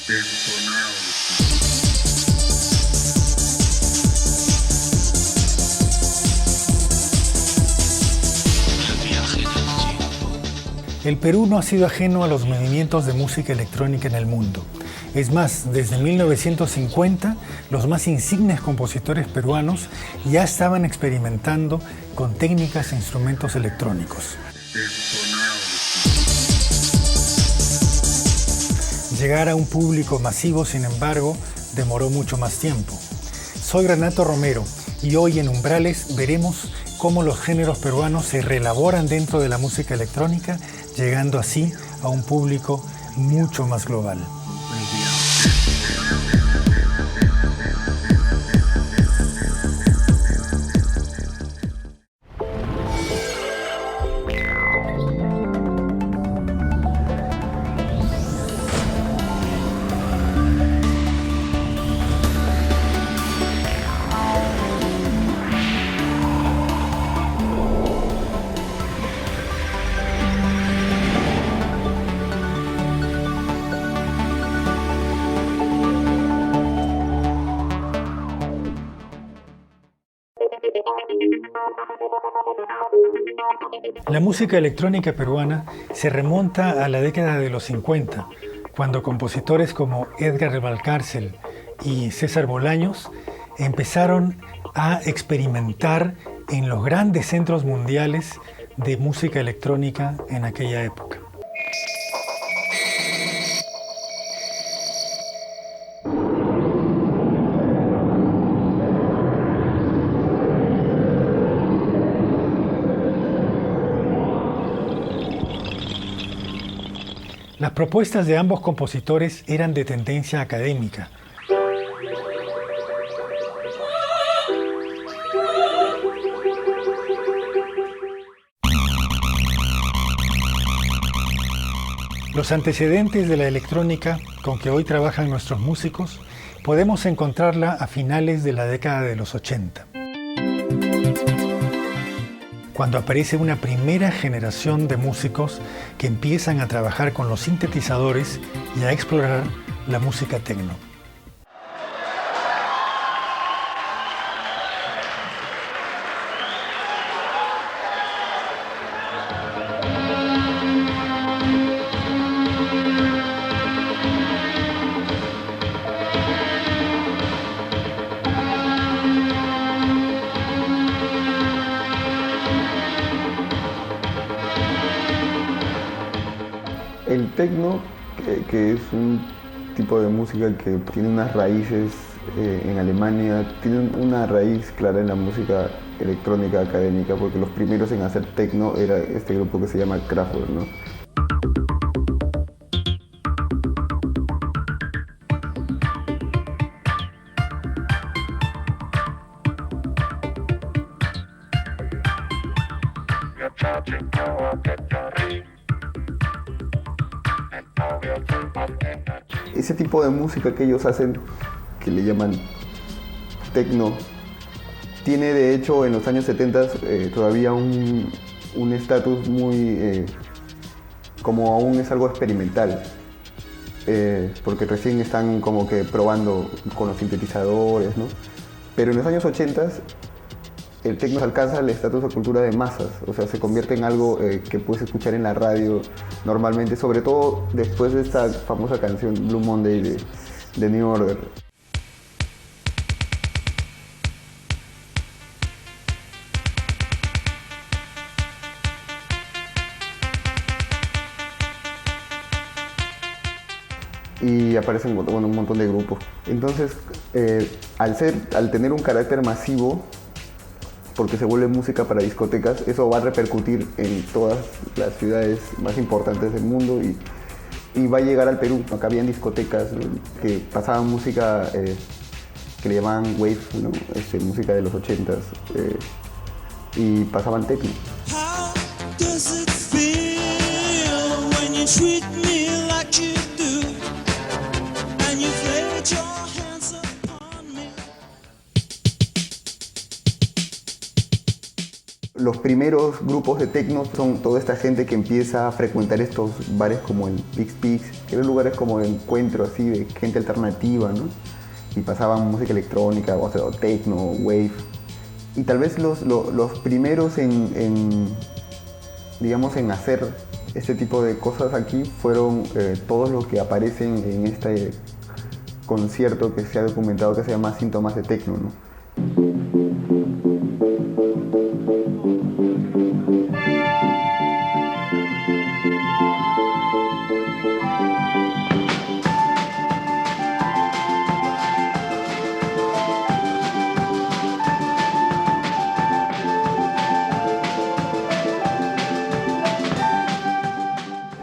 El Perú no ha sido ajeno a los movimientos de música electrónica en el mundo. Es más, desde 1950, los más insignes compositores peruanos ya estaban experimentando con técnicas e instrumentos electrónicos. Llegar a un público masivo, sin embargo, demoró mucho más tiempo. Soy Renato Romero y hoy en Umbrales veremos cómo los géneros peruanos se reelaboran dentro de la música electrónica, llegando así a un público mucho más global. La música electrónica peruana se remonta a la década de los 50, cuando compositores como Edgar Valcárcel y César Bolaños empezaron a experimentar en los grandes centros mundiales de música electrónica en aquella época. Las propuestas de ambos compositores eran de tendencia académica. Los antecedentes de la electrónica con que hoy trabajan nuestros músicos podemos encontrarla a finales de la década de los 80. Cuando aparece una primera generación de músicos que empiezan a trabajar con los sintetizadores y a explorar la música techno. El techno, que es un tipo de música que tiene unas raíces en Alemania, tiene una raíz clara en la música electrónica académica, porque los primeros en hacer techno era este grupo que se llama Kraftwerk, ¿no? Ese tipo de música que ellos hacen, que le llaman techno, tiene de hecho en los años 70 todavía un estatus muy, como aún es algo experimental, porque recién están como que probando con los sintetizadores, ¿no? Pero en los años 80 el techno alcanza el estatus de cultura de masas, o sea, se convierte en algo que puedes escuchar en la radio normalmente, sobre todo después de esta famosa canción Blue Monday de New Order. Y aparecen un montón de grupos. Entonces, al tener un carácter masivo, porque se vuelve música para discotecas, eso va a repercutir en todas las ciudades más importantes del mundo y va a llegar al Perú. Acá habían discotecas, ¿no?, que pasaban música que le llamaban wave, ¿no? Música de los 80s, y pasaban techno. Los primeros grupos de techno son toda esta gente que empieza a frecuentar estos bares como el Pix Pix, que eran lugares como de encuentro así de gente alternativa, ¿no? Y pasaban música electrónica, o sea, techno, wave. Y tal vez los primeros digamos, en hacer este tipo de cosas aquí fueron todos los que aparecen en este concierto que se ha documentado que se llama Síntomas de Techno, ¿no?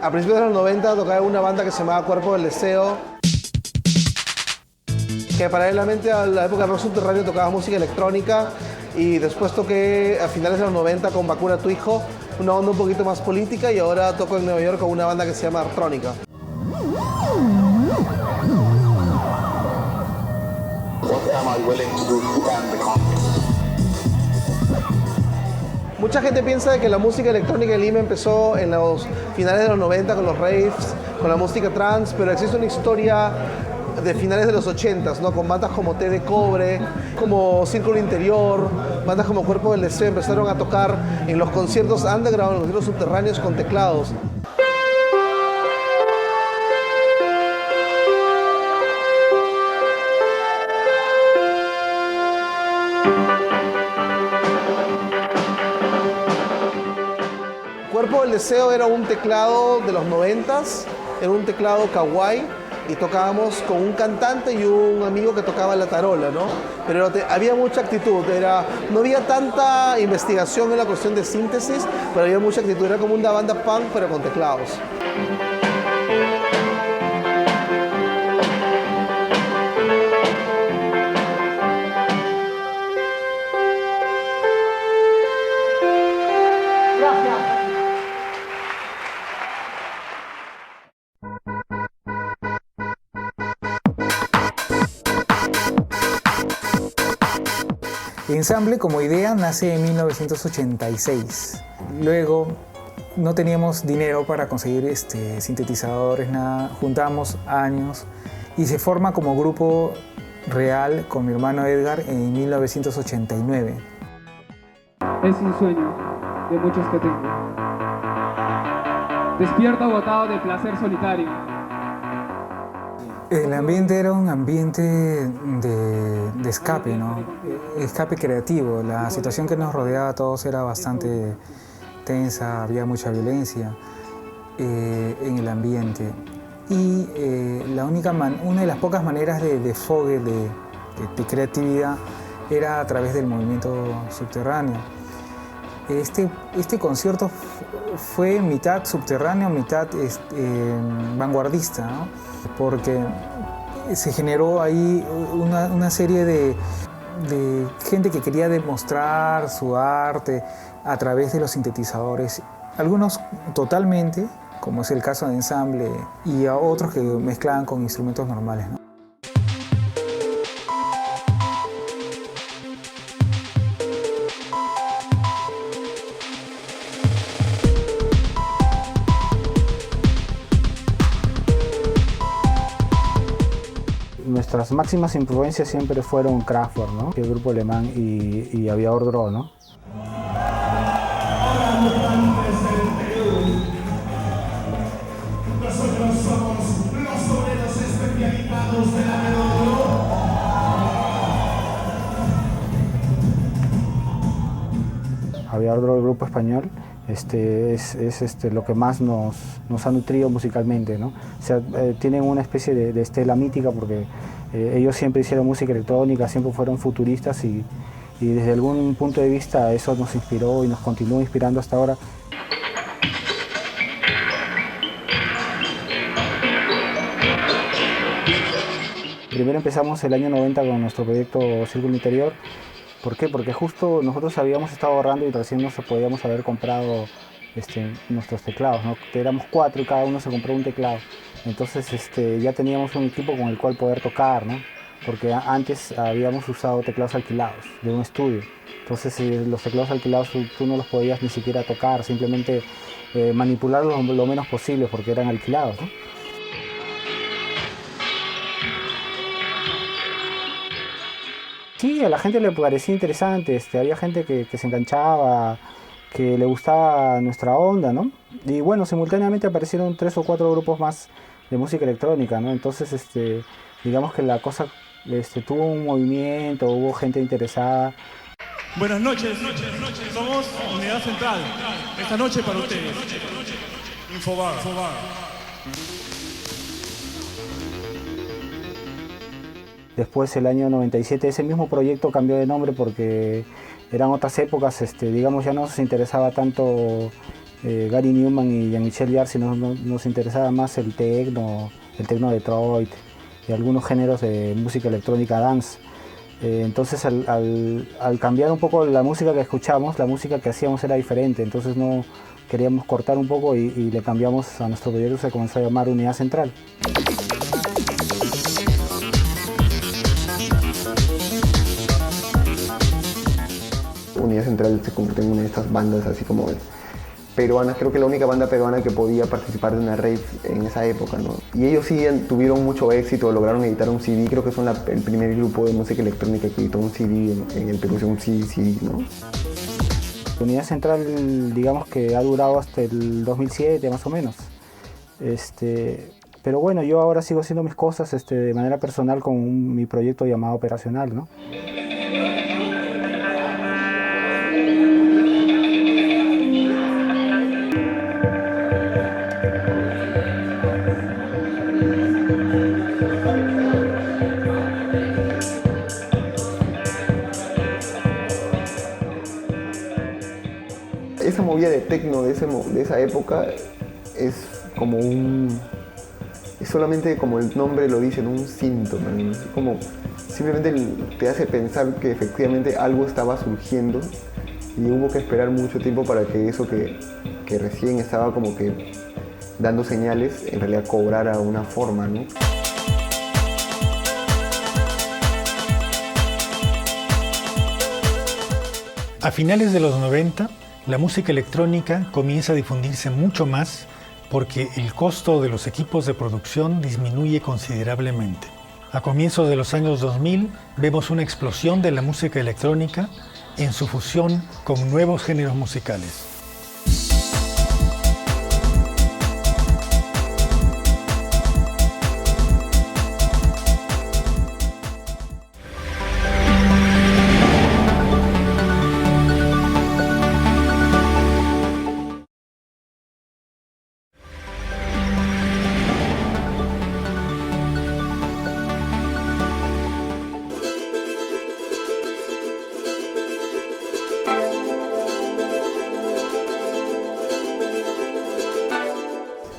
A principios de los 90 tocaba en una banda que se llamaba Cuerpo del Deseo, que paralelamente a la época de rock subterráneo tocaba música electrónica, y después toqué a finales de los 90 con Bakura Tu Hijo, una onda un poquito más política, y ahora toco en Nueva York con una banda que se llama Artrónica. Mucha gente piensa de que la música electrónica en Lima empezó en los finales de los 90 con los raves, con la música trance, pero existe una historia de finales de los 80s, ¿no? Con bandas como Té de Cobre, como Círculo Interior, bandas como Cuerpo del Deseo empezaron a tocar en los conciertos underground, en los subterráneos con teclados. Cuerpo del Deseo era un teclado de los 90s, era un teclado kawaii, y tocábamos con un cantante y un amigo que tocaba la tarola, ¿no? Pero había mucha actitud, no había tanta investigación en la cuestión de síntesis, pero había mucha actitud, era como una banda punk pero con teclados. Ensamble como idea nace en 1986. Luego no teníamos dinero para conseguir sintetizadores, nada. Juntamos años y se forma como grupo real con mi hermano Edgar en 1989. Es un sueño de muchos que tengo. Despierto agotado de placer solitario. El ambiente era un ambiente de escape, ¿no? Escape creativo. La situación que nos rodeaba a todos era bastante tensa, había mucha violencia en el ambiente. Y una de las pocas maneras de desfogue, de creatividad, era a través del movimiento subterráneo. Este concierto fue mitad subterráneo, mitad vanguardista, ¿no? Porque se generó ahí una serie de gente que quería demostrar su arte a través de los sintetizadores, algunos totalmente, como es el caso de Ensamble, y a otros que mezclaban con instrumentos normales, ¿no? Nuestras máximas influencias siempre fueron Kraftwerk, ¿no? El grupo alemán y Aviador Dro, ¿no? Nosotros somos los obreros especializados de la Aviador Dro, el grupo español, es lo que más nos ha nutrido musicalmente, ¿no? O sea, tienen una especie de estela mítica porque ellos siempre hicieron música electrónica, siempre fueron futuristas y desde algún punto de vista eso nos inspiró y nos continúa inspirando hasta ahora. Primero empezamos el año 90 con nuestro proyecto Círculo Interior. ¿Por qué? Porque justo nosotros habíamos estado ahorrando y recién nos podíamos haber comprado nuestros teclados, ¿no? Éramos 4 y cada uno se compró un teclado. Entonces ya teníamos un equipo con el cual poder tocar, ¿no? porque antes habíamos usado teclados alquilados de un estudio. Entonces los teclados alquilados tú no los podías ni siquiera tocar, simplemente manipularlos lo menos posible porque eran alquilados, ¿no? Sí, a la gente le parecía interesante, había gente que se enganchaba, que le gustaba nuestra onda, ¿no? Y bueno, simultáneamente aparecieron 3 o 4 grupos más de música electrónica, ¿no? Entonces, digamos que la cosa tuvo un movimiento, hubo gente interesada. Buenas noches, somos Unidad Central. Esta noche para ustedes. Infobar. Después, el año 97, ese mismo proyecto cambió de nombre porque eran otras épocas, digamos, ya no nos interesaba tanto Gary Newman y Jean-Michel Jarre, sino nos interesaba más el techno Detroit y algunos géneros de música electrónica dance. Entonces al cambiar un poco la música que escuchamos, la música que hacíamos era diferente, entonces no queríamos cortar un poco y le cambiamos a nuestro proyecto, se comenzó a llamar Unidad Central. Unidad Central se convirtió en una de estas bandas así como peruanas, creo que la única banda peruana que podía participar de una rave en esa época, ¿no? Y ellos sí tuvieron mucho éxito, lograron editar un CD, creo que son el primer grupo de música electrónica que editó un CD en el Perú, un CD, ¿no? Unidad Central, digamos que ha durado hasta el 2007 más o menos. Pero bueno, yo ahora sigo haciendo mis cosas de manera personal con mi proyecto llamado Operacional, ¿no? Esa movida de techno de esa época es como es solamente como el nombre lo dice, un síntoma, ¿no? Es como simplemente te hace pensar que efectivamente algo estaba surgiendo y hubo que esperar mucho tiempo para que eso que recién estaba como que dando señales en realidad cobrara una forma, ¿no? A finales de los 90, la música electrónica comienza a difundirse mucho más porque el costo de los equipos de producción disminuye considerablemente. A comienzos de los años 2000 vemos una explosión de la música electrónica en su fusión con nuevos géneros musicales.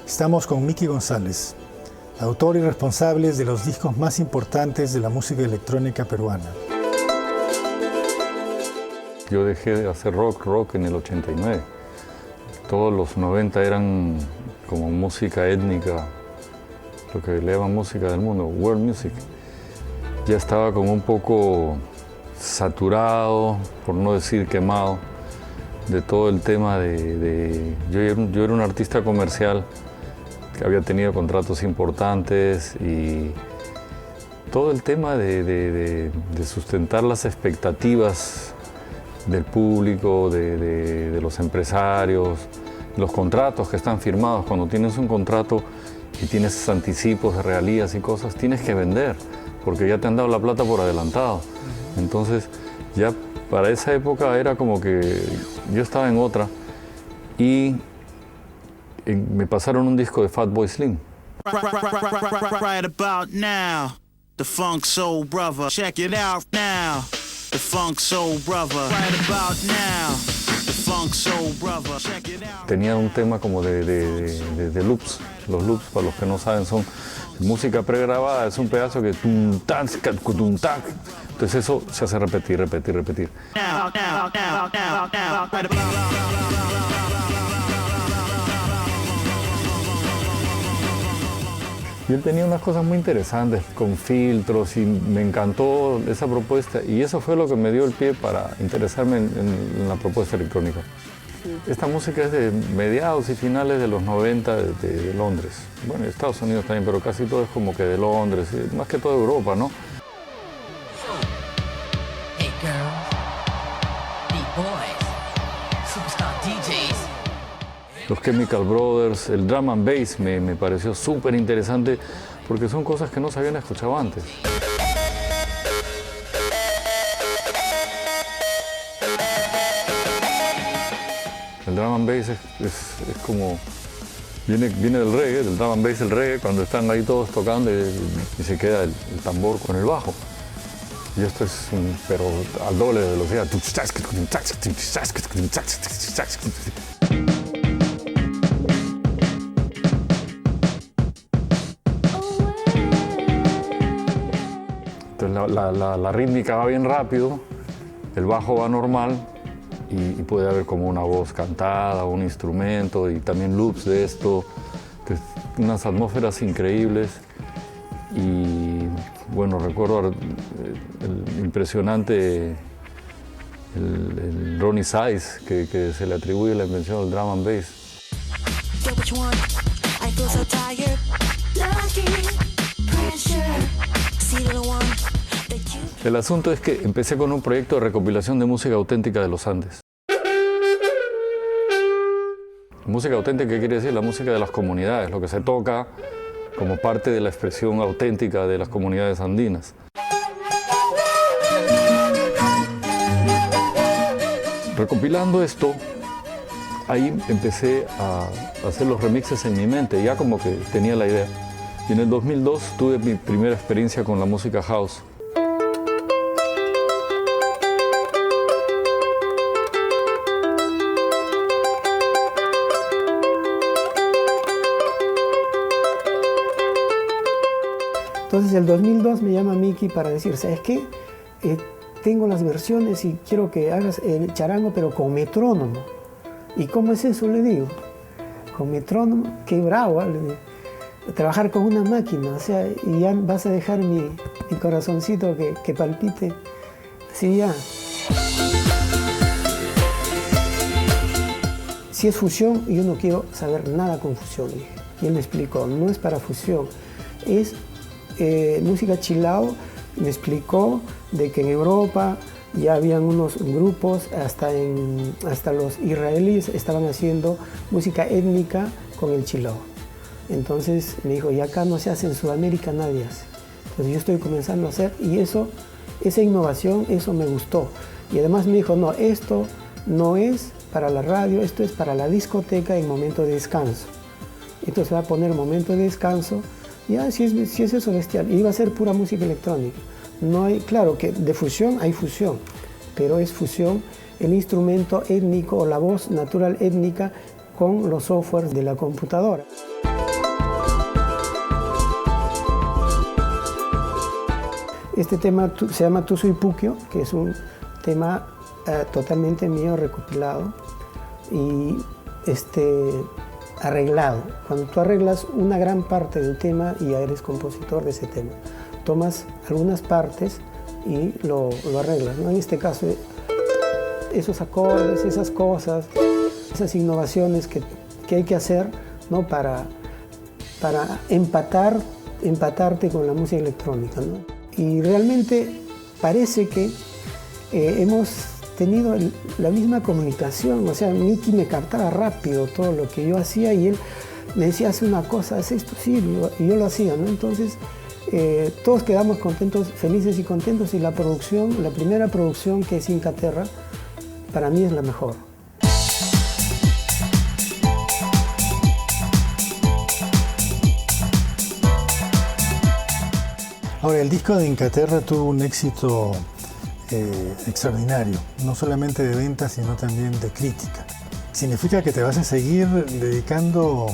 Estamos con Miki González, autor y responsable de los discos más importantes de la música electrónica peruana. Yo dejé de hacer rock en el 89. Todos los 90 eran como música étnica, lo que le llaman música del mundo, world music. Ya estaba como un poco saturado, por no decir quemado, de todo el tema yo era un artista comercial que había tenido contratos importantes y todo el tema de sustentar las expectativas del público, de los empresarios, los contratos que están firmados. Cuando tienes un contrato y tienes anticipos de regalías y cosas, tienes que vender, porque ya te han dado la plata por adelantado. Entonces, ya para esa época era como que yo estaba en otra y me pasaron un disco de Fatboy Slim. Right about now, the Funk Soul Brother. Check it out now, the Funk Soul Brother. Right about now, the Funk Soul Brother. Check it out. Tenía un tema como de loops. Los loops, para los que no saben, son música pregrabada, es un pedazo que tum tac, tum tac. Entonces eso se hace repetir. Now, right about Y él tenía unas cosas muy interesantes, con filtros, y me encantó esa propuesta. Y eso fue lo que me dio el pie para interesarme en la propuesta electrónica. Esta música es de mediados y finales de los 90 de Londres. Bueno, de Estados Unidos también, pero casi todo es como que de Londres, más que todo Europa, ¿no? Hey girls, B-boys, superstar DJs. Los Chemical Brothers, el drum and bass me pareció súper interesante porque son cosas que no se habían escuchado antes. El drum and bass es como... Viene del reggae, del drum and bass, el reggae, cuando están ahí todos tocando y se queda el tambor con el bajo. Y esto es pero al doble de velocidad. Entonces la rítmica va bien rápido, el bajo va normal, y puede haber como una voz cantada, un instrumento y también loops de esto, unas atmósferas increíbles. Y bueno, recuerdo el impresionante el Ronnie Size que se le atribuye la invención del drum and bass. El asunto es que empecé con un proyecto de recopilación de música auténtica de los Andes. Música auténtica, ¿qué quiere decir? La música de las comunidades, lo que se toca como parte de la expresión auténtica de las comunidades andinas. Recopilando esto, ahí empecé a hacer los remixes en mi mente, ya como que tenía la idea. Y en el 2002 tuve mi primera experiencia con la música house. Entonces el 2002 me llama Mickey para decir, ¿sabes qué? Tengo las versiones y quiero que hagas el charango pero con metrónomo. ¿Y cómo es eso? Le digo. Con metrónomo, qué bravo, le digo. Trabajar con una máquina, o sea, y ya vas a dejar mi corazoncito que palpite. Sí, ya. Si es fusión, yo no quiero saber nada con fusión. Y él me explicó, no es para fusión, es música chill out. Me explicó de que en Europa ya habían unos grupos, hasta los israelíes estaban haciendo música étnica con el chill out. Entonces me dijo, y acá no se hace, en Sudamérica nadie hace. Entonces yo estoy comenzando a hacer, y esa innovación, eso me gustó. Y además me dijo, no, esto no es para la radio, esto es para la discoteca en momento de descanso. Entonces va a poner momento de descanso. Ya, si es eso, bestial. Y iba a ser pura música electrónica. No hay, claro que de fusión hay fusión, pero es fusión el instrumento étnico o la voz natural étnica con los softwares de la computadora. Este tema se llama Tu Soy Puquio, que es un tema totalmente mío, recopilado y arreglado. Cuando tú arreglas una gran parte del tema y ya eres compositor de ese tema, tomas algunas partes y lo arreglas, ¿no? En este caso, esos acordes, esas cosas, esas innovaciones que hay que hacer, ¿no? para empatarte con la música electrónica, ¿no? Y realmente parece que hemos tenido la misma comunicación, o sea, Mickey me captaba rápido todo lo que yo hacía y él me decía, haz una cosa, haz esto, sí, y yo lo hacía, ¿no? Entonces, todos quedamos contentos, felices y contentos, y la primera producción, que es Inca Terra, para mí es la mejor. Ahora, el disco de Inca Terra tuvo un éxito extraordinario, no solamente de ventas, sino también de crítica. ¿Significa que te vas a seguir dedicando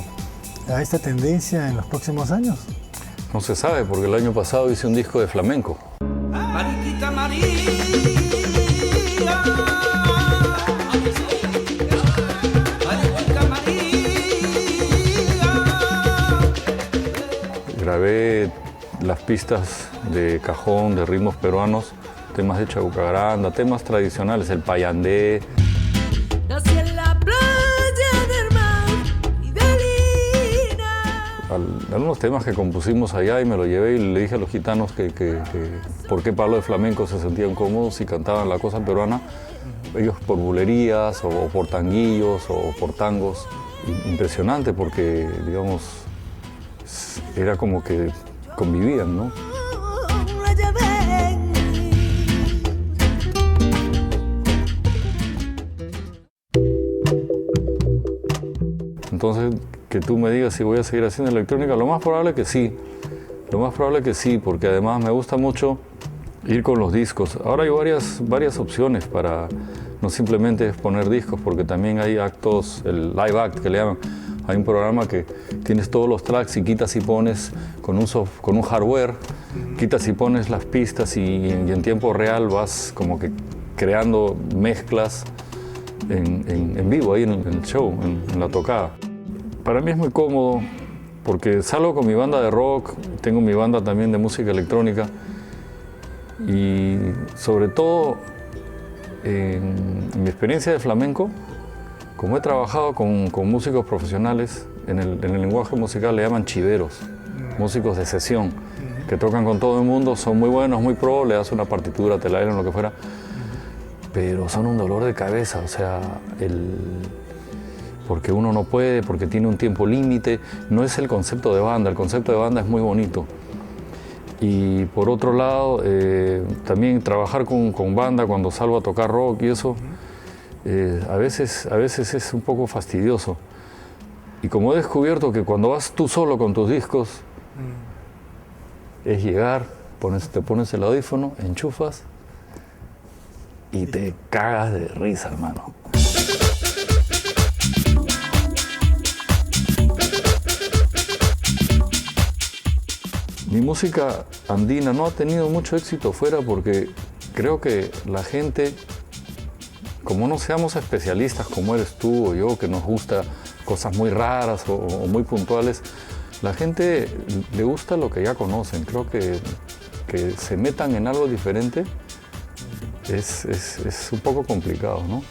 a esta tendencia en los próximos años? No se sabe, porque el año pasado hice un disco de flamenco. Mariquita María. Grabé las pistas de cajón, de ritmos peruanos, temas de Chabucagranda, temas tradicionales, el payandé. Nací en la playa del mar y de Lina. Algunos temas que compusimos allá y me lo llevé y le dije a los gitanos que por qué Pablo de Flamenco se sentían cómodos si cantaban la cosa peruana, ellos por bulerías o por tanguillos o por tangos. Impresionante porque, digamos, era como que convivían, ¿no? Entonces, que tú me digas si voy a seguir haciendo electrónica, lo más probable que sí. Lo más probable que sí, porque además me gusta mucho ir con los discos. Ahora hay varias opciones para no simplemente poner discos, porque también hay actos, el live act que le llaman. Hay un programa que tienes todos los tracks y quitas y pones con un hardware, quitas y pones las pistas y en tiempo real vas como que creando mezclas en vivo, ahí en el show, en la tocada. Para mí es muy cómodo porque salgo con mi banda de rock, tengo mi banda también de música electrónica y sobre todo en mi experiencia de flamenco, como he trabajado con músicos profesionales, en el lenguaje musical le llaman chiveros, músicos de sesión, que tocan con todo el mundo, son muy buenos, muy pro, le das una partitura, te la bailan, lo que fuera, pero son un dolor de cabeza, o sea, porque uno no puede, porque tiene un tiempo límite, no es el concepto de banda, el concepto de banda es muy bonito. Y por otro lado, también trabajar con banda cuando salgo a tocar rock y eso, a veces es un poco fastidioso. Y como he descubierto que cuando vas tú solo con tus discos, es llegar, te pones el audífono, enchufas y te cagas de risa, hermano. Mi música andina no ha tenido mucho éxito fuera porque creo que la gente, como no seamos especialistas como eres tú o yo, que nos gusta cosas muy raras o muy puntuales, la gente le gusta lo que ya conocen. Creo que se metan en algo diferente es un poco complicado, ¿no?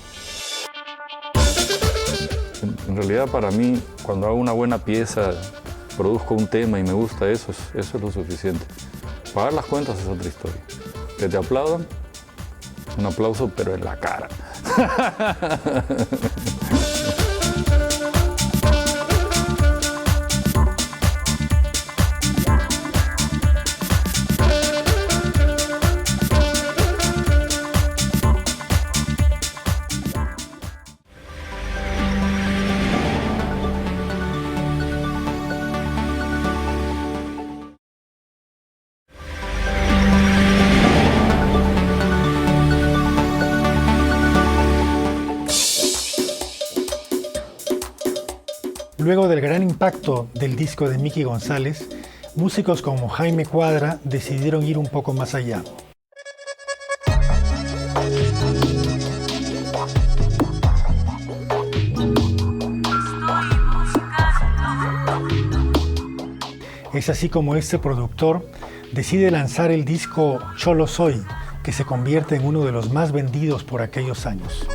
En realidad para mí, cuando hago una buena pieza, produzco un tema y me gusta eso es lo suficiente. Pagar las cuentas es otra historia. Que te aplaudan, un aplauso pero en la cara. Luego del gran impacto del disco de Mickey González, músicos como Jaime Cuadra decidieron ir un poco más allá. Es así como este productor decide lanzar el disco Cholo Soy, que se convierte en uno de los más vendidos por aquellos años.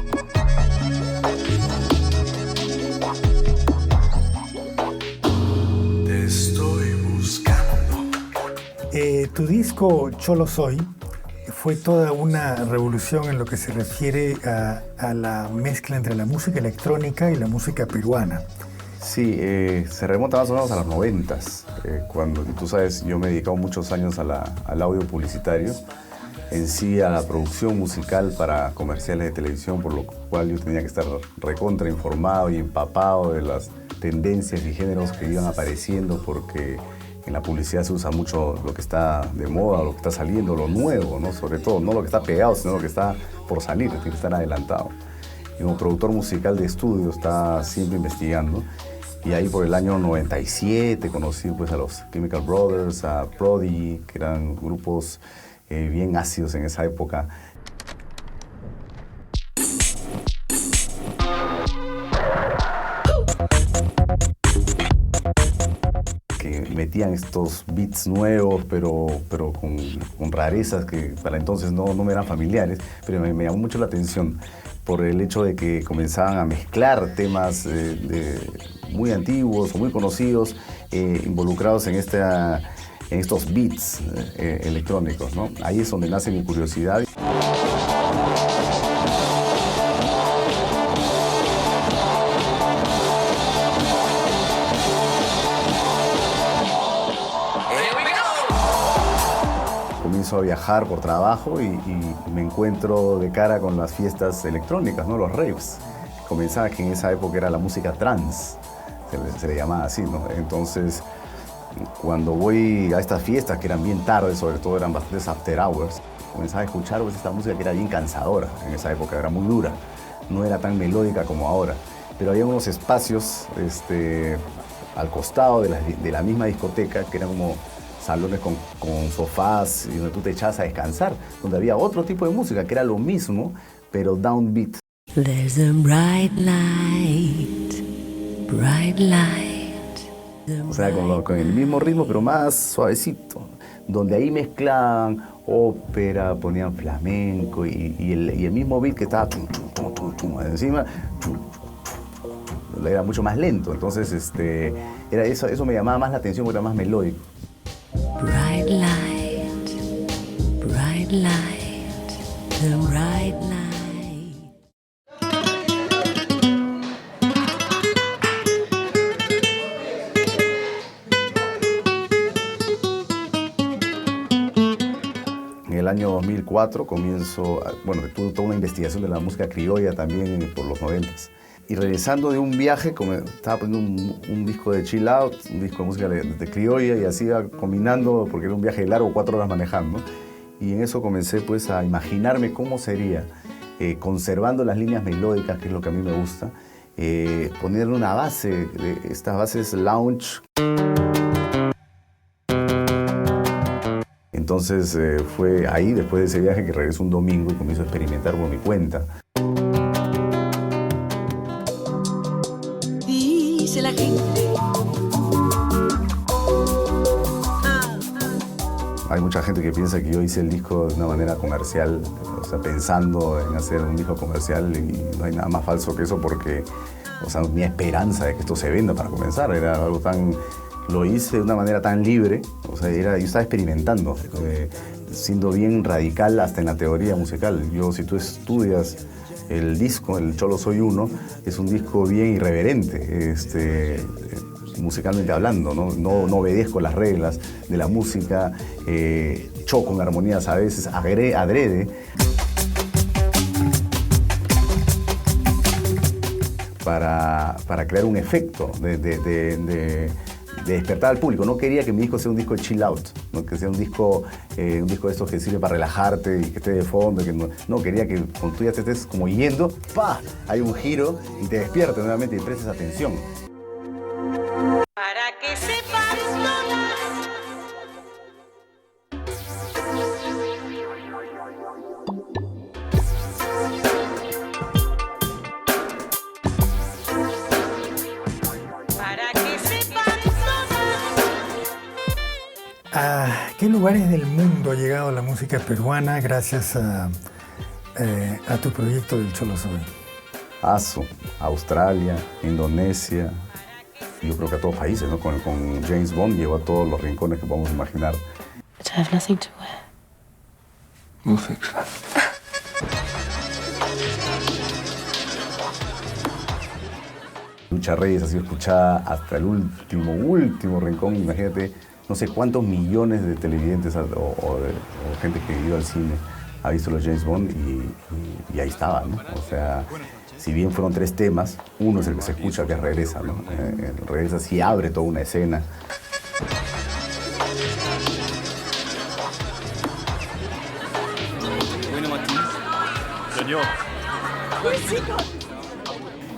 Tu disco Cholo Soy fue toda una revolución en lo que se refiere a la mezcla entre la música electrónica y la música peruana. Sí, se remonta más o menos a los 90s, cuando, tú sabes, yo me he dedicado muchos años al audio publicitario, en sí a la producción musical para comerciales de televisión, por lo cual yo tenía que estar recontra informado y empapado de las tendencias y géneros que iban apareciendo, porque en la publicidad se usa mucho lo que está de moda, lo que está saliendo, lo nuevo, ¿no? Sobre todo, no lo que está pegado, sino lo que está por salir, tiene que estar adelantado. Y como productor musical de estudio está siempre investigando. Y ahí por el año 97 conocí pues, a los Chemical Brothers, a Prodigy, que eran grupos bien ácidos en esa época. Que metían estos beats nuevos, pero con rarezas que para entonces no me eran familiares, pero me llamó mucho la atención por el hecho de que comenzaban a mezclar temas muy antiguos o muy conocidos, involucrados en estos beats electrónicos, ¿no? Ahí es donde nace mi curiosidad. Comienzo a viajar por trabajo y me encuentro de cara con las fiestas electrónicas, ¿no? Los raves. Comenzaba que en esa época era la música trance, se le llamaba así, ¿no? Entonces, cuando voy a estas fiestas, que eran bien tarde, sobre todo eran bastantes after hours, comenzaba a escuchar pues, esta música que era bien cansadora en esa época, era muy dura, no era tan melódica como ahora. Pero había unos espacios al costado de la misma discoteca que eran como salones con sofás y donde tú te echabas a descansar, donde había otro tipo de música que era lo mismo, pero downbeat. There's a bright light, bright light. O sea, con el mismo ritmo, pero más suavecito, donde ahí mezclaban ópera, ponían flamenco y el mismo beat que estaba encima era mucho más lento. Entonces, era eso me llamaba más la atención porque era más melódico. Bright light, the bright light. En el año 2004 comienzo, tuve toda una investigación de la música criolla también por los 90s. Y regresando de un viaje, estaba poniendo un disco de chill out, un disco de música de criolla y así iba combinando, porque era un viaje largo, 4 horas manejando. Y en eso comencé pues a imaginarme cómo sería, conservando las líneas melódicas, que es lo que a mí me gusta, ponerle una base, de estas bases lounge. Entonces fue ahí, después de ese viaje, que regresé un domingo y comienzo a experimentar por mi cuenta. Dice la gente. Hay mucha gente que piensa que yo hice el disco de una manera comercial, o sea, pensando en hacer un disco comercial, y no hay nada más falso que eso, porque, o sea, mi esperanza de que esto se venda para comenzar era algo tan... Lo hice de una manera tan libre, o sea, yo estaba experimentando, siendo bien radical hasta en la teoría musical. Si tú estudias el disco, el Cholo Soy Uno, es un disco bien irreverente, musicalmente hablando, no obedezco las reglas de la música, choco en armonías a veces, adrede, para crear un efecto de despertar al público. No quería que mi disco sea un disco de chill out, ¿no? Que sea un disco de estos que sirve para relajarte y que esté de fondo. No, quería que cuando tú ya te estés como yendo, ¡pah!, hay un giro y te despiertes nuevamente y prestes atención. Para que sepas todas. Para que sepas todas. ¿A qué lugares del mundo ha llegado la música peruana gracias a tu proyecto del Cholo Soy? Australia, Indonesia, yo creo que a todos países, ¿no? Con James Bond llegó a todos los rincones que podemos imaginar. But I have nothing to wear. We'll fix that. Lucha Reyes ha sido escuchada hasta el último rincón. Imagínate, no sé cuántos millones de televidentes o gente que iba al cine ha visto los James Bond y ahí estaba, ¿no? O sea, si bien fueron 3 temas, uno es el que se escucha, que es Regresa, ¿no? Regresa sí abre toda una escena. Bueno, Martín. Señor.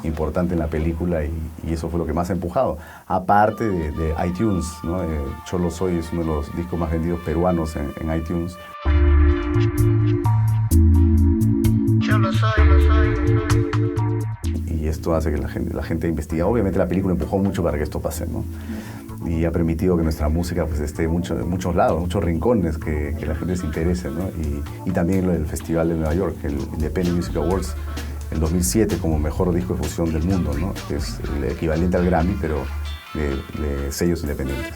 Importante en la película y eso fue lo que más ha empujado. Aparte de iTunes, ¿no? Cholo Soy es uno de los discos más vendidos peruanos en iTunes. Cholo Soy. Y esto hace que la gente investigue. Obviamente la película empujó mucho para que esto pase, ¿no? y ha permitido que nuestra música pues, esté en muchos lados, muchos rincones, que la gente se interese, ¿no? Y también el Festival de Nueva York, el Independent Music Awards, en 2007 como mejor disco de fusión del mundo, ¿no? Que es el equivalente al Grammy, pero de sellos independientes.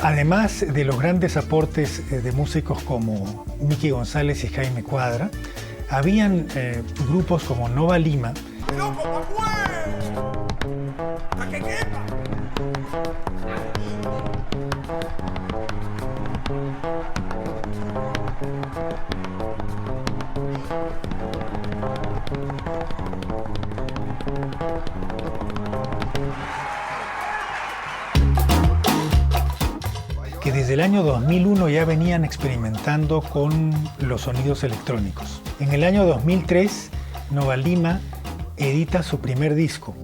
Además de los grandes aportes de músicos como Mickey González y Jaime Cuadra, habían grupos como Nova Lima, que desde el año 2001 ya venían experimentando con los sonidos electrónicos. En el año 2003, Nova Lima edita su primer disco.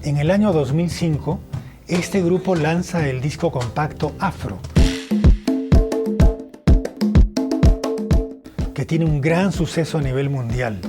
En el año 2005, este grupo lanza el disco compacto Afro, que tiene un gran suceso a nivel mundial.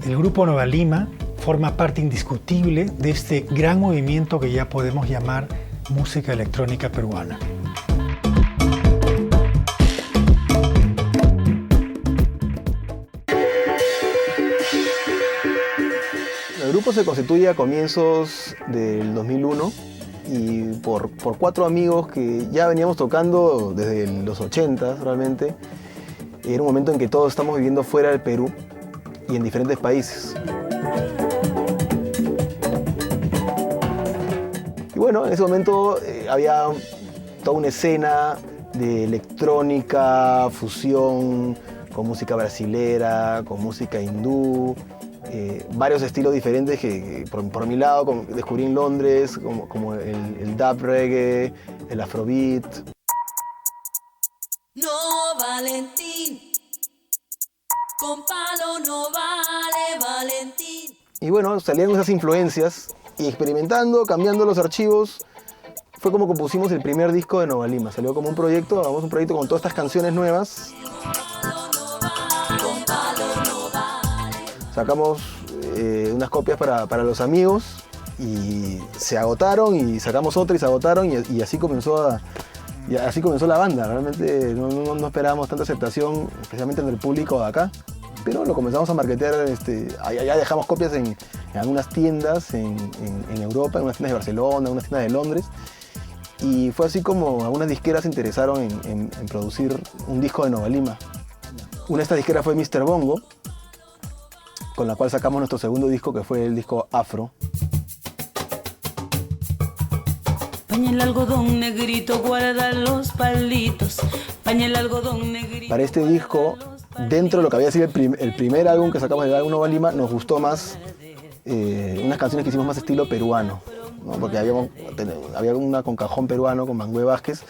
El grupo Nova Lima forma parte indiscutible de este gran movimiento que ya podemos llamar música electrónica peruana. El grupo se constituye a comienzos del 2001 y por 4 amigos que ya veníamos tocando desde los 80 realmente. Era un momento en que todos estamos viviendo fuera del Perú y en diferentes países. Y bueno, en ese momento había toda una escena de electrónica, fusión, con música brasilera, con música hindú, varios estilos diferentes que por mi lado descubrí en Londres, como el dub reggae, el afrobeat. No, Valentín, con palo no vale, Valentín. Y bueno, salían esas influencias y experimentando, cambiando los archivos, fue como compusimos el primer disco de Nova Lima. Salió como un proyecto, hagamos un proyecto con todas estas canciones nuevas. Sacamos unas copias para los amigos y se agotaron y sacamos otra y se agotaron y así comenzó la banda. Realmente no esperábamos tanta aceptación, especialmente entre el público de acá. Pero lo comenzamos a marketear, ya dejamos copias en algunas tiendas en Europa, en unas tiendas de Barcelona, en unas tiendas de Londres. Y fue así como algunas disqueras se interesaron en producir un disco de Nova Lima. Una de estas disqueras fue Mr. Bongo, con la cual sacamos nuestro segundo disco, que fue el disco Afro. Pañel algodón negrito, guarda los palitos. Pañel algodón negrito. Para este disco, dentro de lo que había sido el primer álbum que sacamos del álbum Nova Lima, nos gustó más unas canciones que hicimos más estilo peruano, ¿no? Porque había una con cajón peruano, con Mangue Vázquez,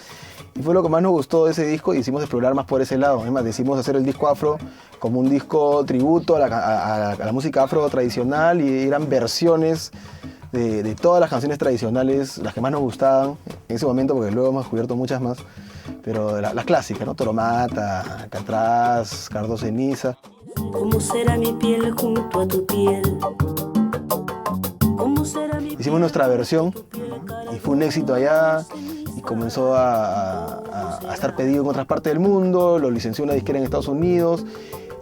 y fue lo que más nos gustó de ese disco y hicimos explorar más por ese lado. Además, decidimos hacer el disco Afro como un disco tributo a la música afro tradicional, y eran versiones de todas las canciones tradicionales, las que más nos gustaban en ese momento, porque luego hemos descubierto muchas más, pero las clásicas, ¿no? Toromata, Alcatraz, Cardo Ceniza. ¿Cómo será mi piel junto a tu piel? ¿Cómo será mi piel? Hicimos nuestra versión y fue un éxito allá y comenzó a estar pedido en otras partes del mundo. Lo licenció una disquera en Estados Unidos.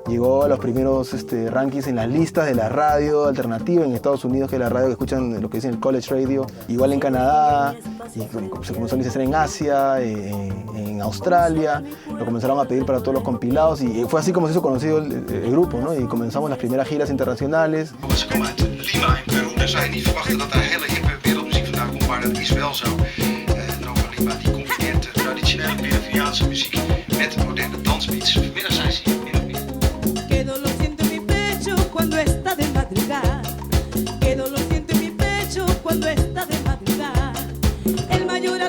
Llegó a los primeros rankings en las listas de la radio alternativa en Estados Unidos, que es la radio que escuchan lo que dicen el college radio, igual en Canadá, y se comenzó a licenciar en Asia, en Australia, lo comenzaron a pedir para todos los compilados, y fue así como se hizo conocido el grupo, ¿no? Y comenzamos las primeras giras internacionales. Ze komen uit Lima in Peru, dan zou je niet verwachten dat er hele hippe wereldmuziek vandaan komt, maar dat is wel zo. Nova Lima die combineert traditionele Peruviaanse muziek met moderne dansbeats. Vanmiddag zijn ze hier. Que dolor siente mi pecho cuando está de madrugada. Que dolor siente mi pecho cuando está de madrugada. El mayor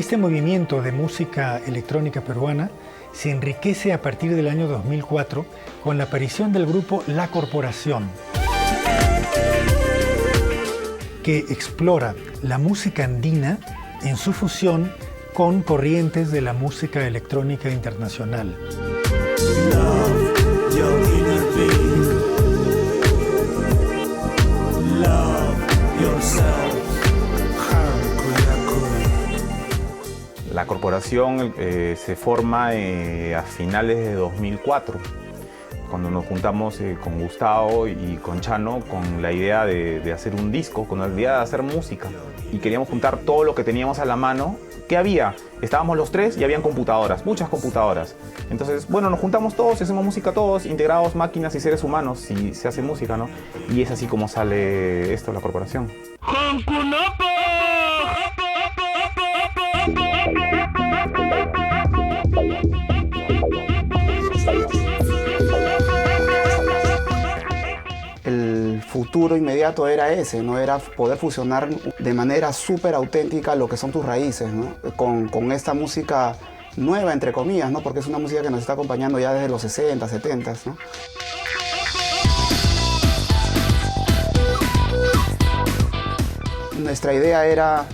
Este movimiento de música electrónica peruana se enriquece a partir del año 2004 con la aparición del grupo La Corporación, que explora la música andina en su fusión con corrientes de la música electrónica internacional. La corporación se forma a finales de 2004, cuando nos juntamos con Gustavo y con Chano con la idea de hacer un disco, con la idea de hacer música. Y queríamos juntar todo lo que teníamos a la mano. ¿Qué había? Estábamos los tres y habían computadoras, muchas computadoras. Entonces, bueno, nos juntamos todos y hacemos música todos, integrados, máquinas y seres humanos, y se hace música, ¿no? Y es así como sale esto, La Corporación. El futuro inmediato era ese, ¿no? Era poder fusionar de manera súper auténtica lo que son tus raíces, ¿no? Con esta música nueva, entre comillas, ¿no? Porque es una música que nos está acompañando ya desde los 60, 70, ¿no? Nuestra idea era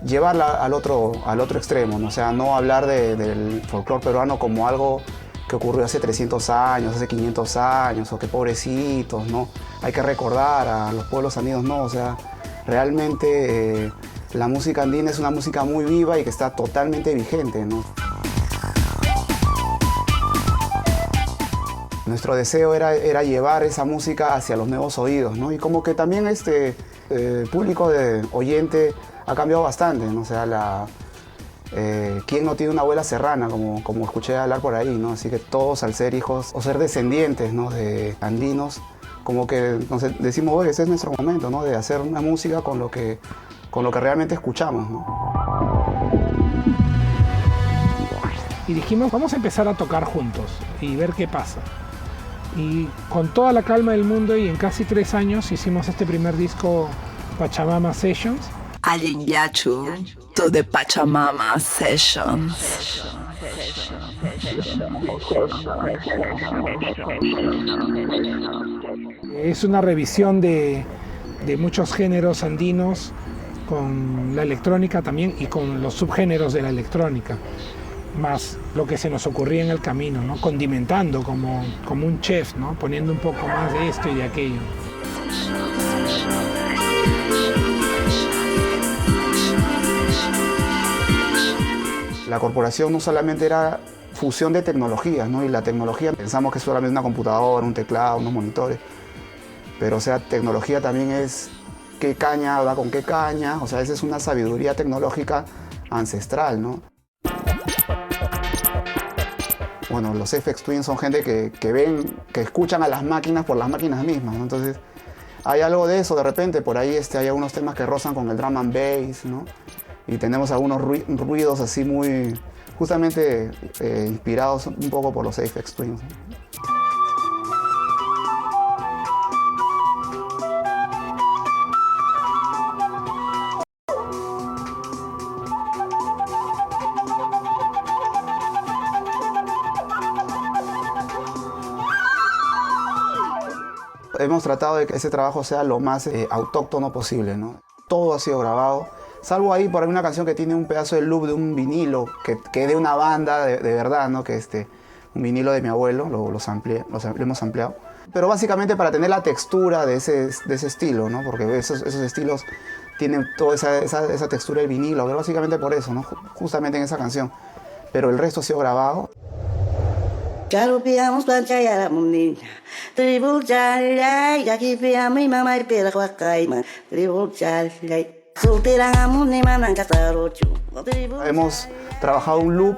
llevarla al otro extremo, ¿no? O sea, no hablar del folclore peruano como algo que ocurrió hace 300 años, hace 500 años, o que pobrecitos, ¿no? Hay que recordar a los pueblos andinos, no, o sea, realmente la música andina es una música muy viva y que está totalmente vigente, ¿no? Nuestro deseo era llevar esa música hacia los nuevos oídos, ¿no? Y como que también público oyente ha cambiado bastante, ¿no? O sea, ¿quién no tiene una abuela serrana, como escuché hablar por ahí, ¿no? Así que todos, al ser hijos o ser descendientes, ¿no?, de andinos, como que decimos, oye, ese es nuestro momento, ¿no?, de hacer una música con lo que realmente escuchamos, ¿no? Y dijimos, vamos a empezar a tocar juntos y ver qué pasa. Y con toda la calma del mundo y en casi 3 años hicimos este primer disco, Pachamama Sessions. Allen Yachu, to the Pachamama Sessions. Es una revisión de muchos géneros andinos, con la electrónica también y con los subgéneros de la electrónica, más lo que se nos ocurría en el camino, ¿no? Condimentando como un chef, ¿no? Poniendo un poco más de esto y de aquello. La corporación no solamente era fusión de tecnologías, ¿no? Y la tecnología, pensamos que es solamente una computadora, un teclado, unos monitores. Pero, o sea, tecnología también es qué caña va con qué caña. O sea, esa es una sabiduría tecnológica ancestral, ¿no? Bueno, los Aphex Twin son gente que ven, que escuchan a las máquinas por las máquinas mismas, ¿no? Entonces, hay algo de eso de repente. Por ahí hay algunos temas que rozan con el drum and bass, ¿no? Y tenemos algunos ruidos así muy, justamente inspirados un poco por los Aphex Twin, ¿no? Hemos tratado de que ese trabajo sea lo más autóctono posible, ¿no? Todo ha sido grabado, salvo ahí por alguna canción que tiene un pedazo de loop de un vinilo, que es de una banda de verdad, ¿no? Que un vinilo de mi abuelo, lo hemos ampliado. Pero básicamente para tener la textura de ese estilo, ¿no? Porque esos estilos tienen toda esa textura del vinilo, pero básicamente por eso, ¿no? Justamente en esa canción. Pero el resto ha sido grabado. Hemos trabajado un loop,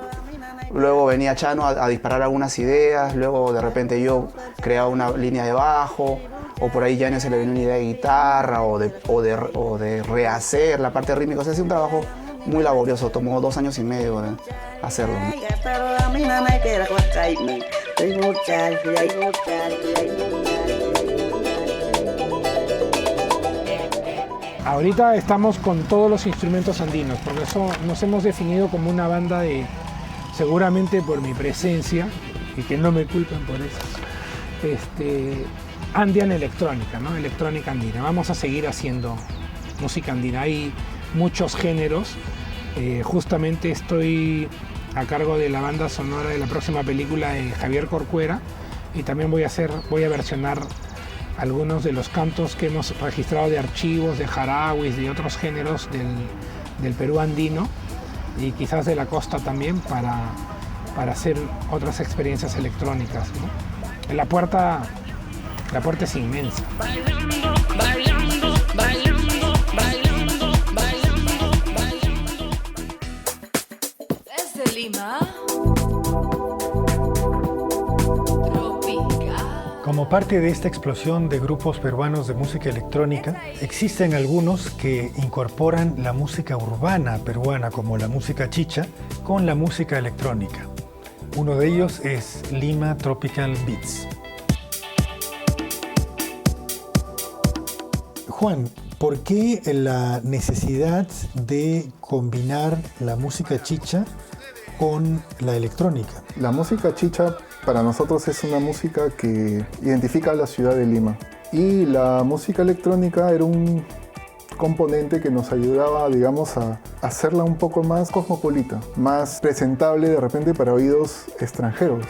luego venía Chano a disparar algunas ideas, luego de repente yo creaba una línea de bajo, o por ahí Yanio se le venía una idea de guitarra o de rehacer la parte rítmica. O sea, es un trabajo muy laborioso, tomó 2 años y medio de hacerlo, ¿no? Ahorita estamos con todos los instrumentos andinos, porque eso nos hemos definido como una banda de, seguramente por mi presencia, y que no me culpen por eso, Andean electrónica, ¿no? Electrónica andina. Vamos a seguir haciendo música andina. Hay muchos géneros. Justamente estoy a cargo de la banda sonora de la próxima película de Javier Corcuera, y también voy a versionar algunos de los cantos que hemos registrado de archivos, de jarauis, de otros géneros del Perú andino y quizás de la costa también para hacer otras experiencias electrónicas, ¿no? La puerta es inmensa. Bailando, bailando, bailando, bailando, bailando, bailando. Desde Lima. Como parte de esta explosión de grupos peruanos de música electrónica, existen algunos que incorporan la música urbana peruana, como la música chicha, con la música electrónica. Uno de ellos es Lima Tropical Beats. Juan, ¿por qué la necesidad de combinar la música chicha con la electrónica? La música chicha para nosotros es una música que identifica a la ciudad de Lima. Y la música electrónica era un componente que nos ayudaba, digamos, a hacerla un poco más cosmopolita, más presentable de repente para oídos extranjeros.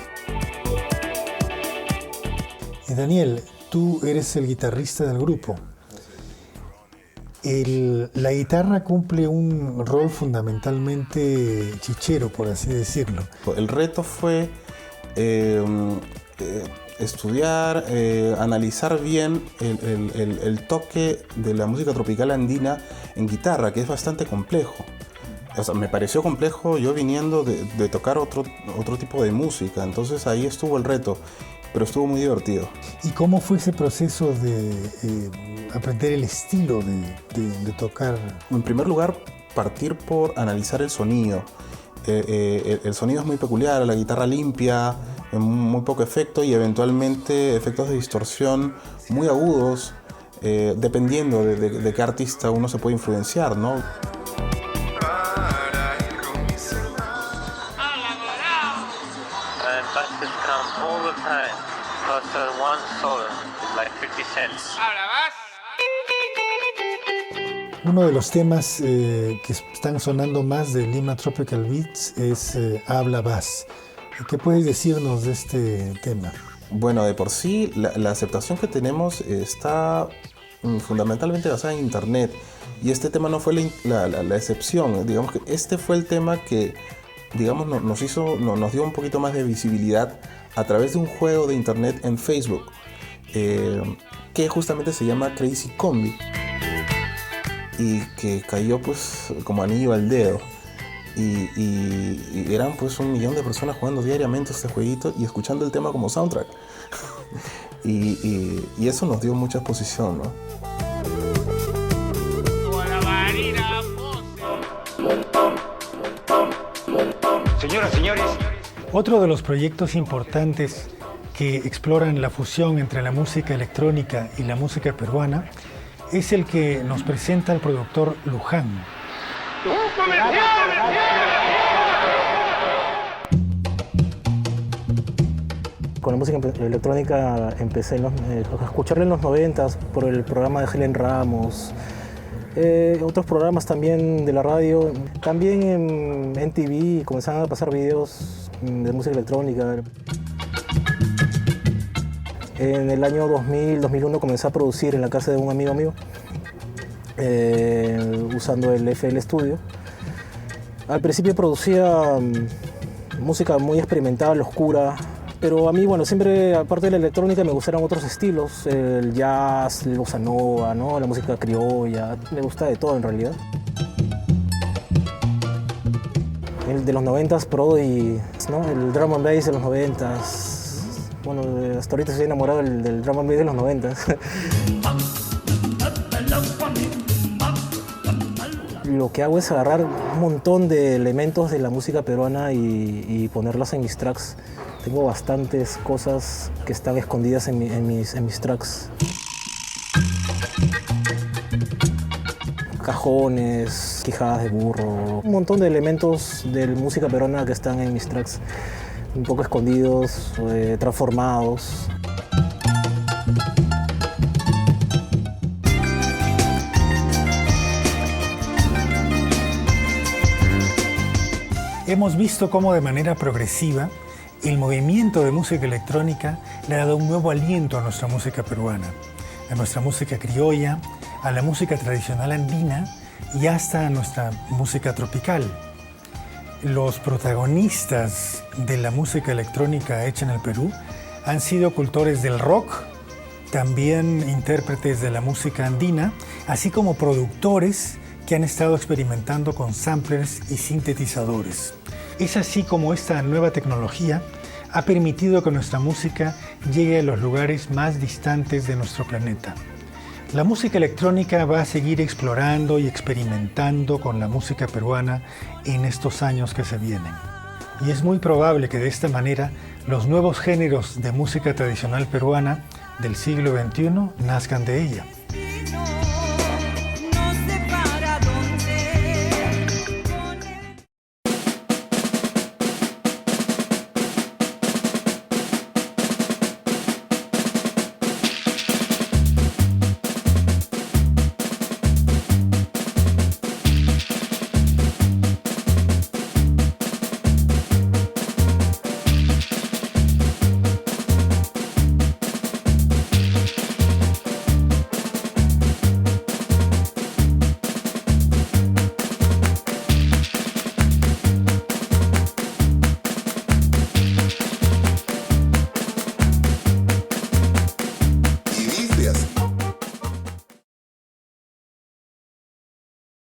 Daniel, tú eres el guitarrista del grupo. La guitarra cumple un rol fundamentalmente chichero, por así decirlo. El reto fue estudiar, analizar bien el toque de la música tropical andina en guitarra, que es bastante complejo. O sea, me pareció complejo yo viniendo de tocar otro tipo de música, entonces ahí estuvo el reto, pero estuvo muy divertido. ¿Y cómo fue ese proceso de aprender el estilo de tocar? En primer lugar, partir por analizar el sonido. El sonido es muy peculiar, la guitarra limpia, muy poco efecto y eventualmente efectos de distorsión muy agudos, dependiendo de qué artista uno se puede influenciar, ¿no? Uno de los temas que están sonando más de Lima Tropical Beats es Habla Vas. ¿Qué puedes decirnos de este tema? Bueno, de por sí la aceptación que tenemos está fundamentalmente basada en internet y este tema no fue la excepción. Digamos que este fue el tema que, digamos, nos dio un poquito más de visibilidad a través de un juego de internet en Facebook que justamente se llama Crazy Combi y que cayó pues como anillo al dedo y eran pues 1 millón de personas jugando diariamente este jueguito y escuchando el tema como soundtrack y eso nos dio mucha exposición, ¿no? Señoras, señores. Otro de los proyectos importantes que exploran la fusión entre la música electrónica y la música peruana es el que nos presenta el productor Luján. Con la música electrónica empecé a escucharla en los 90s por el programa de Helen Ramos, otros programas también de la radio, también en MTV comenzaban a pasar videos de música electrónica. En el año 2000, 2001 comencé a producir en la casa de un amigo mío, usando el FL Studio. Al principio producía música muy experimental, oscura, pero a mí, bueno, siempre, aparte de la electrónica, me gustaron otros estilos, el jazz, la bossa nova, ¿no? La música criolla, me gusta de todo en realidad. El de los 90s, Prodigy, ¿no? El drum and bass de los 90s. Bueno, hasta ahorita estoy enamorado del drum and bass de los 90s. Lo que hago es agarrar un montón de elementos de la música peruana y ponerlas en mis tracks. Tengo bastantes cosas que están escondidas en mis tracks. cajones, quijadas de burro, un montón de elementos de música peruana que están en mis tracks, un poco escondidos, transformados. Hemos visto cómo de manera progresiva el movimiento de música electrónica le ha dado un nuevo aliento a nuestra música peruana, a nuestra música criolla, a la música tradicional andina y hasta a nuestra música tropical. Los protagonistas de la música electrónica hecha en el Perú han sido cultores del rock, también intérpretes de la música andina, así como productores que han estado experimentando con samplers y sintetizadores. Es así como esta nueva tecnología ha permitido que nuestra música llegue a los lugares más distantes de nuestro planeta. La música electrónica va a seguir explorando y experimentando con la música peruana en estos años que se vienen. Y es muy probable que de esta manera los nuevos géneros de música tradicional peruana del siglo XXI nazcan de ella.